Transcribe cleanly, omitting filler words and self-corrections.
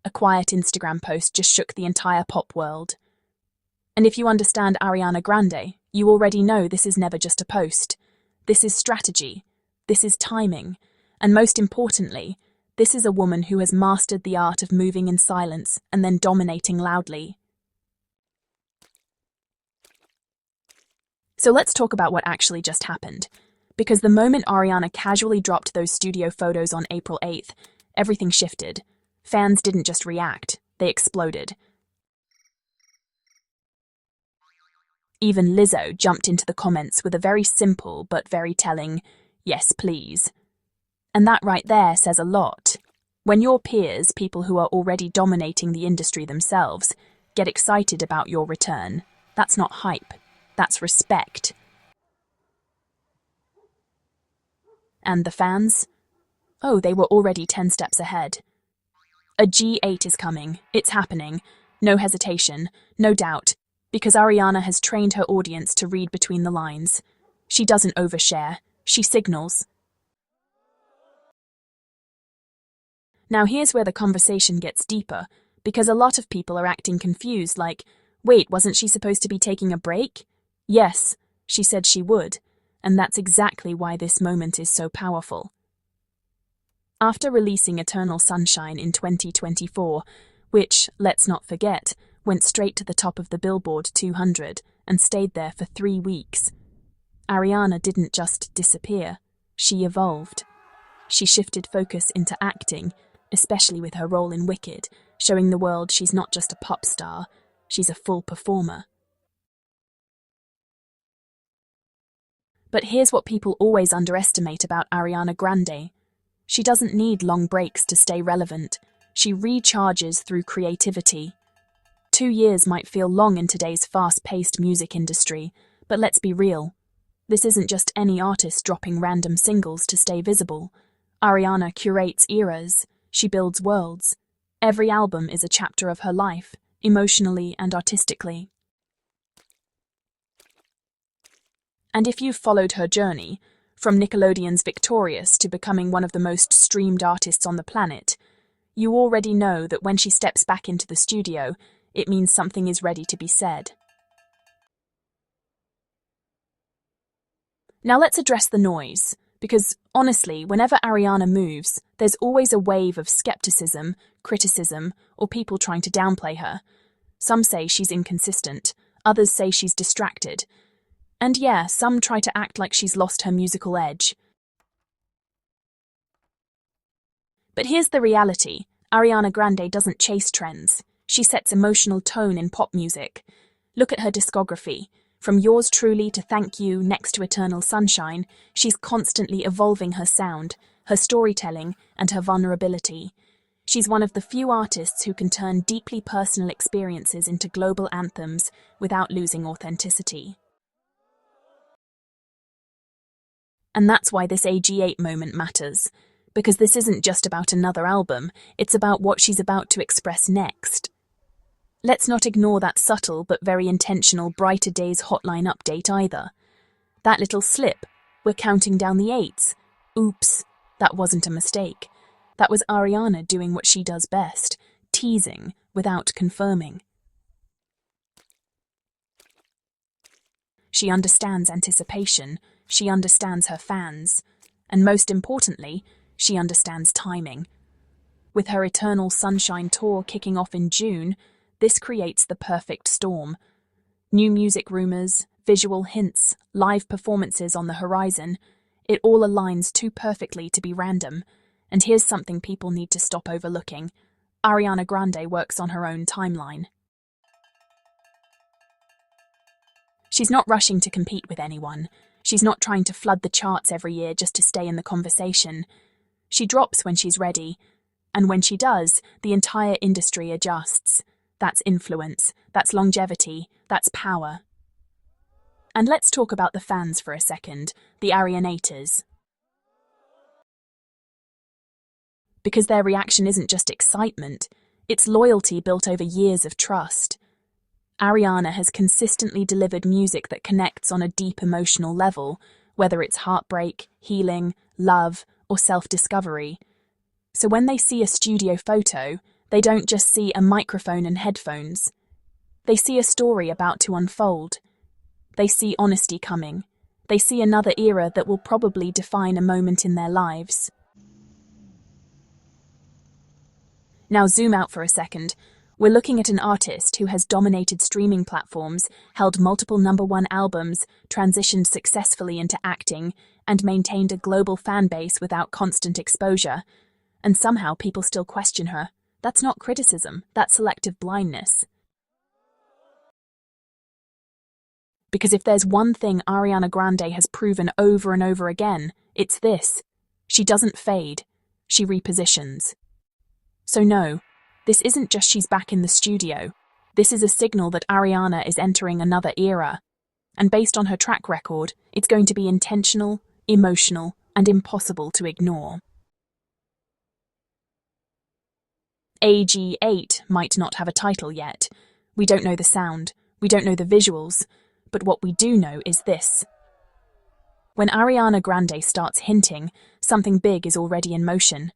a quiet Instagram post just shook the entire pop world. And if you understand Ariana Grande, you already know this is never just a post. This is strategy. This is timing. And most importantly, this is a woman who has mastered the art of moving in silence and then dominating loudly. So let's talk about what actually just happened. Because the moment Ariana casually dropped those studio photos on April 8th, everything shifted. Fans didn't just react, they exploded. Even Lizzo jumped into the comments with a very simple but very telling, "Yes, please." And that right there says a lot. When your peers, people who are already dominating the industry themselves, get excited about your return, that's not hype, that's respect. And the fans? Oh, they were already 10 steps ahead. A G8 is coming, it's happening, no hesitation, no doubt, because Ariana has trained her audience to read between the lines. She doesn't overshare, she signals. Now here's where the conversation gets deeper, because a lot of people are acting confused, like, wait, wasn't she supposed to be taking a break? Yes, she said she would, and that's exactly why this moment is so powerful. After releasing Eternal Sunshine in 2024, which, let's not forget, went straight to the top of the Billboard 200 and stayed there for 3 weeks, Ariana didn't just disappear, she evolved. She shifted focus into acting, especially with her role in Wicked, showing the world she's not just a pop star, she's a full performer. But here's what people always underestimate about Ariana Grande. She doesn't need long breaks to stay relevant. She recharges through creativity. 2 years might feel long in today's fast-paced music industry, but let's be real. This isn't just any artist dropping random singles to stay visible. Ariana curates eras. She builds worlds. Every album is a chapter of her life, emotionally and artistically. And if you've followed her journey, from Nickelodeon's Victorious to becoming one of the most streamed artists on the planet, you already know that when she steps back into the studio, it means something is ready to be said. Now let's address the noise, because honestly, whenever Ariana moves, there's always a wave of skepticism, criticism, or people trying to downplay her. Some say she's inconsistent, others say she's distracted. And yeah, some try to act like she's lost her musical edge. But here's the reality. Ariana Grande doesn't chase trends. She sets emotional tone in pop music. Look at her discography. From Yours Truly to Thank You, next to Eternal Sunshine, she's constantly evolving her sound, her storytelling, and her vulnerability. She's one of the few artists who can turn deeply personal experiences into global anthems without losing authenticity. And that's why this AG8 moment matters, because this isn't just about another album, it's about what she's about to express next. Let's not ignore that subtle but very intentional Brighter Days hotline update either. That little slip, we're counting down the 8s. Oops, that wasn't a mistake. That was Ariana doing what she does best, teasing without confirming. She understands anticipation, she understands her fans, and most importantly, she understands timing. With her Eternal Sunshine tour kicking off in June, this creates the perfect storm. New music rumors, visual hints, live performances on the horizon, it all aligns too perfectly to be random. And here's something people need to stop overlooking. Ariana Grande works on her own timeline. She's not rushing to compete with anyone. She's not trying to flood the charts every year just to stay in the conversation. She drops when she's ready. And when she does, the entire industry adjusts. That's influence, that's longevity, that's power. And let's talk about the fans for a second, the Arianators. Because their reaction isn't just excitement, it's loyalty built over years of trust. Ariana has consistently delivered music that connects on a deep emotional level, whether it's heartbreak, healing, love, or self-discovery. So when they see a studio photo, They don't just see a microphone and headphones. They see a story about to unfold. They see honesty coming. They see another era that will probably define a moment in their lives. Now zoom out for a second. We're looking at an artist who has dominated streaming platforms, held multiple #1 albums, transitioned successfully into acting, and maintained a global fan base without constant exposure. And somehow people still question her. That's not criticism, that's selective blindness. Because if there's one thing Ariana Grande has proven over and over again, it's this. She doesn't fade, she repositions. So no, this isn't just she's back in the studio. This is a signal that Ariana is entering another era. And based on her track record, it's going to be intentional, emotional, and impossible to ignore. AG8 might not have a title yet. We don't know the sound, we don't know the visuals, but what we do know is this. When Ariana Grande starts hinting, something big is already in motion.